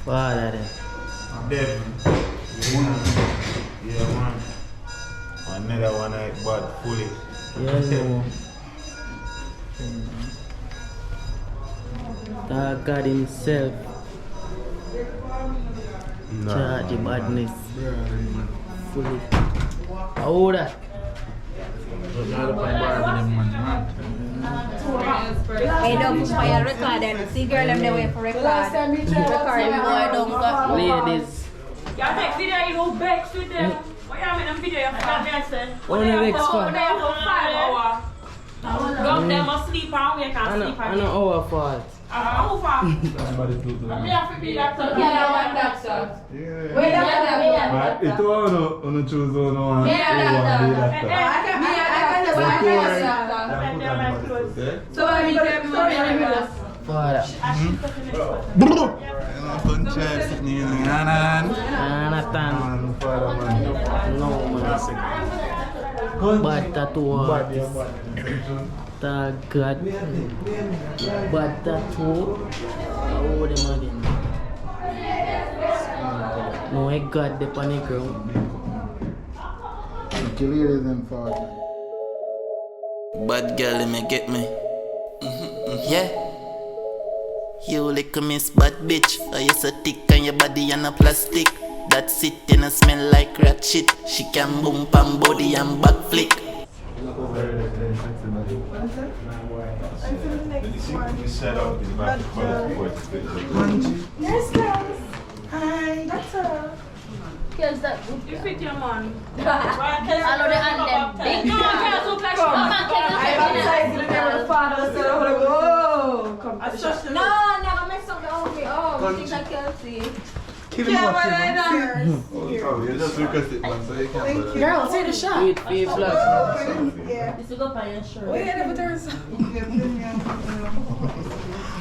What are they? Dead. Yeah, man. Another one I bought fully. Yeah, no. God himself. No. Charge the badness. Fully. How that? Hey, don't put my record and see girl them they wait for record. Record boy don't go. Ladies. Y'all take video, you go back with them. Why you have them video? You have to say. Only vex for. Gum them must sleep and we can sleep. I know our fault. How far? Somebody do that. Me have to be doctor. Yeah, doctor. Yeah. Wait, doctor. It all choose one. So I mean, Father. No man. Bad tattoo artist. God. Bad tattoo. How them again? No, I got the panic ground. Ladies and father. Bad girl, me get me. Yeah. You lick miss bad bitch. I you so thick on your body and a plastic. That sit and smell like rat shit. She can boom pam body and back flick. Set up the back Yes, girls. Hi, doctor. Kills that. You fit your man. I know the hand them. Big No, girls look like I baptized in the name of the Father, so I'm like, oh, come. No, never mess up the outfit. Oh, we think like Kelsey. Kill him off. Oh, you just requested man, so you can do that. Girl, take the shot. Wait for your flash. This will go by your shirt. Oh, yeah, never turns.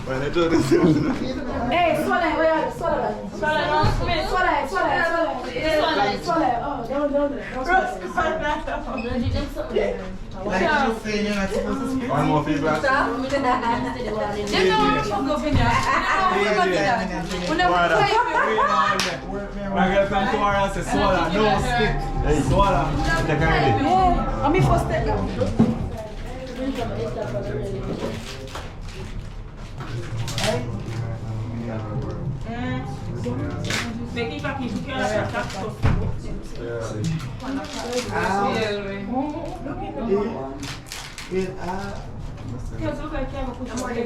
When I do this, Hey, swallow, where are you? Swallow. Oh, don't. Like you saying you're not supposed to speak. one more feedback. I got come tomorrow and say swallow, no stick. Swallow. Take care of it. I'm in first step now. Make it back if you can't catch stuff. Kills look like you have a push more than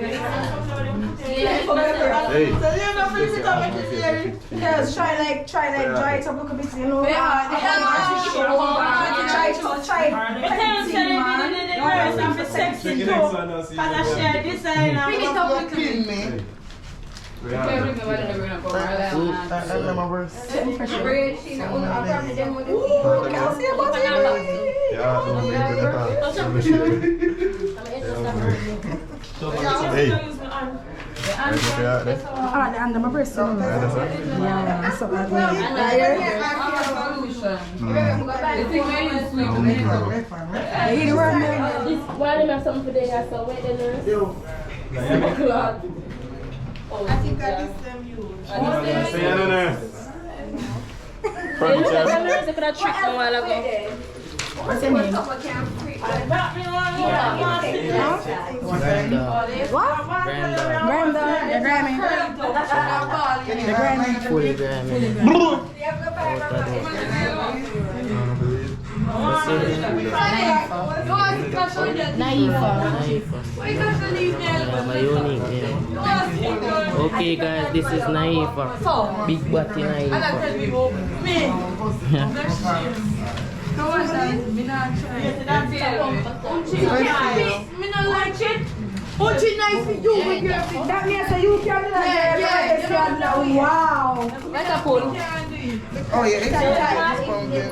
Hey. Yes, try like dry it up, look a bit, you know. Hey. The under my breast. Yeah, so why do you have something for the guys? So wait the nurse. I think that is them use. Say no nurse. They could have tricked me a while ago. What's your name? What? Brenda. The Grammy. The Grammy. Fully Grammy. Naifa. My unique name. Okay guys, this is Naifa. Big body Naifa. That means that you can do that. Wow. Like a pull. Oh yeah, it's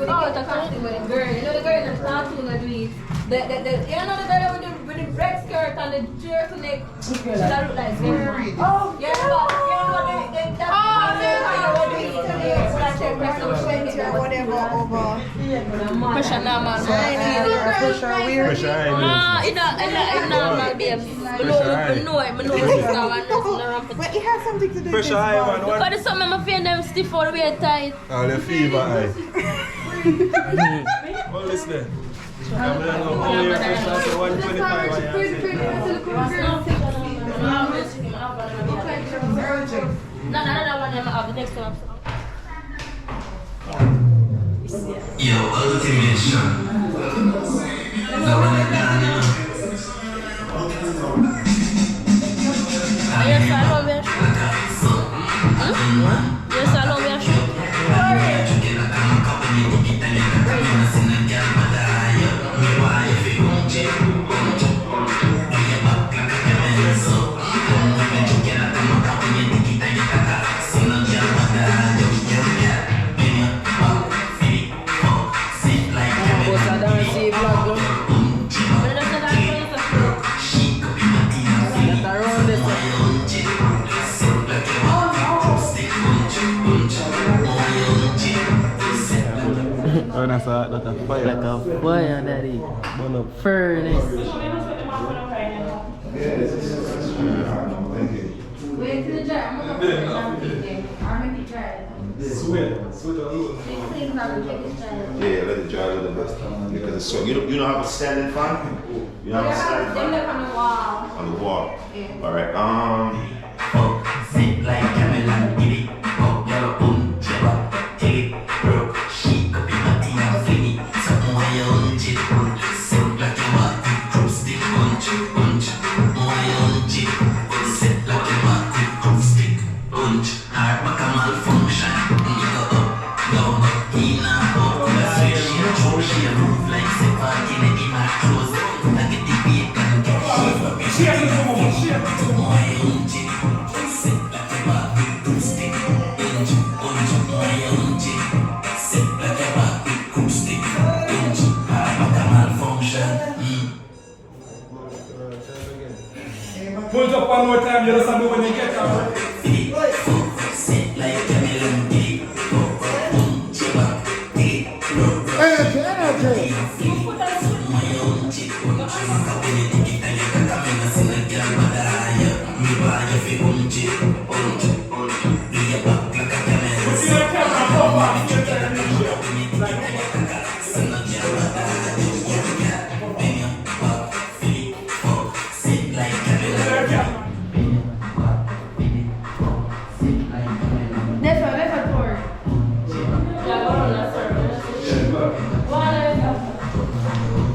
Oh, the girl. You know the girl in the cartoon I believe. You know the girl with the red skirt and the jerk neck. That look like girl. Oh, yeah. You know that Pressure normal. Pressure weird. Pressure high. It's normal, babe. I know it's not. But it has something to do with Pressure high, man. What? But it's something I'm feeling them stiff all the way tight. Oh, the fever high. Well, listen there. I'm going to go here. Pressure say 125. No, one I'm the next one. Yo, ultimate shot. That one I done, you know. Yes, I love it. Yes, I love it. Oh, that's like a fire. Like a fire, daddy. Furnace. Wait till the jar. I'm going to Sweet. Sweet and low. Yeah, let it dry a little bit. Because it's so you don't have a standing fan? You don't have a standing fan? on the wall. On the wall. Yeah. Alright, Sit like Camel and giddy. Oh, you're take it, bruck, shake up in my tea and fling it. Something where you UNCH it. Sit like you want it, cruise it, UNCH. More you UNCH it. Sit like you want it, cruise it, UNCH. Heart backa malfunction. You go up, down, in and out. The sweet she a choke, she a move like Sypda in my clothes. I get the bacon, get shake up. More you UNCH it. Sit like you want it, cruise it, UNCH. More you UNCH it. Sit like you want it, cruise it, UNCH. Heart backa malfunction. Pull it up one more time, you just know when you get out. Sit like Camel and giddy.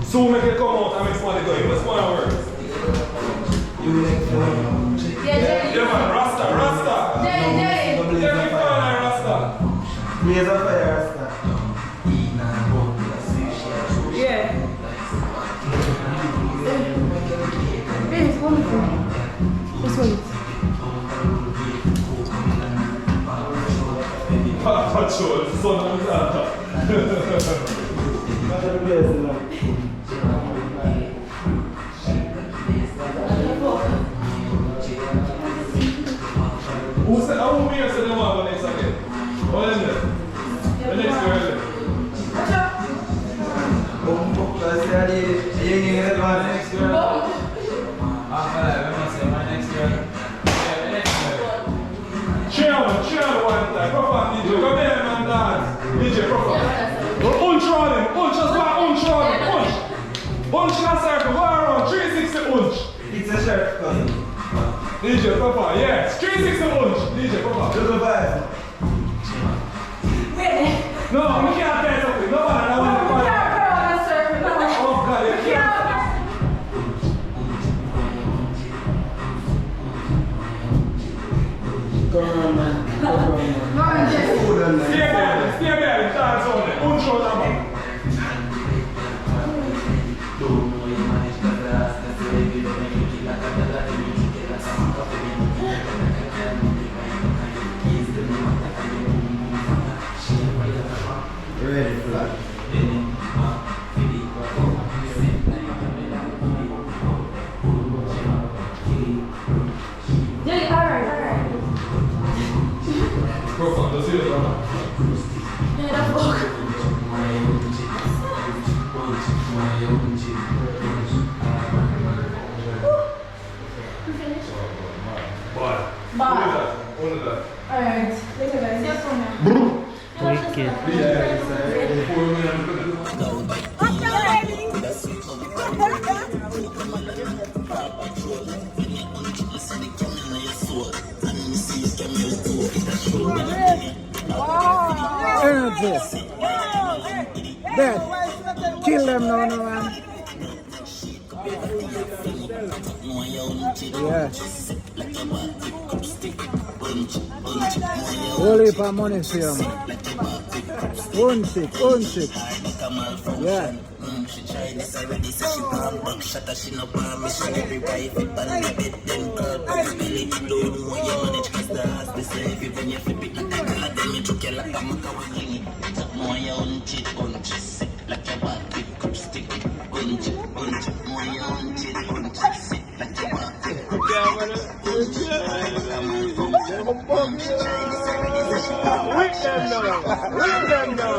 So make it come out and make money go. You must want to work. Yeah, man, Rasta. Yeah, Rasta. Blaze of fire, Rasta. Yeah. Patrol, son of a Who said, how many years did they want the next again? What is it? The next girl. Cheer one time. Proper DJ. Come here, man, dance. DJ, proper. UNCH on him. UNCH, just go UNCH on him. UNCH. UNCH in a circle. Go around. 360 UNCH. It's a shirt, cousin. DJ, proper. Yes. 360 UNCH. DJ, proper. Just a vibe. No, we can't tell something. Nobody, I want to find. Oh, God, you can't. Come on, man. Stay there, dance on it. UNCH on that man. Ready, flag. Proper, just see it, man. Yeah, that's Only that. Alright, look at that. Just one. Wicked. Energy. Dead. Kill them now, no man. Yeah. Whole heap of money for you, man. UNCH. Yeah. She tried this already, so she palm back shot her, she no palm me, she every wife it on the bed, then curl on the belly. Don't know how you manage, cause the ass they say if you when you flip it like a girl, then you choke you like a macka with fling it. Don't know how you unch it, sick like your back with cup stick. Unch it, know how you unch it, sick like your back with cup stick. With them now.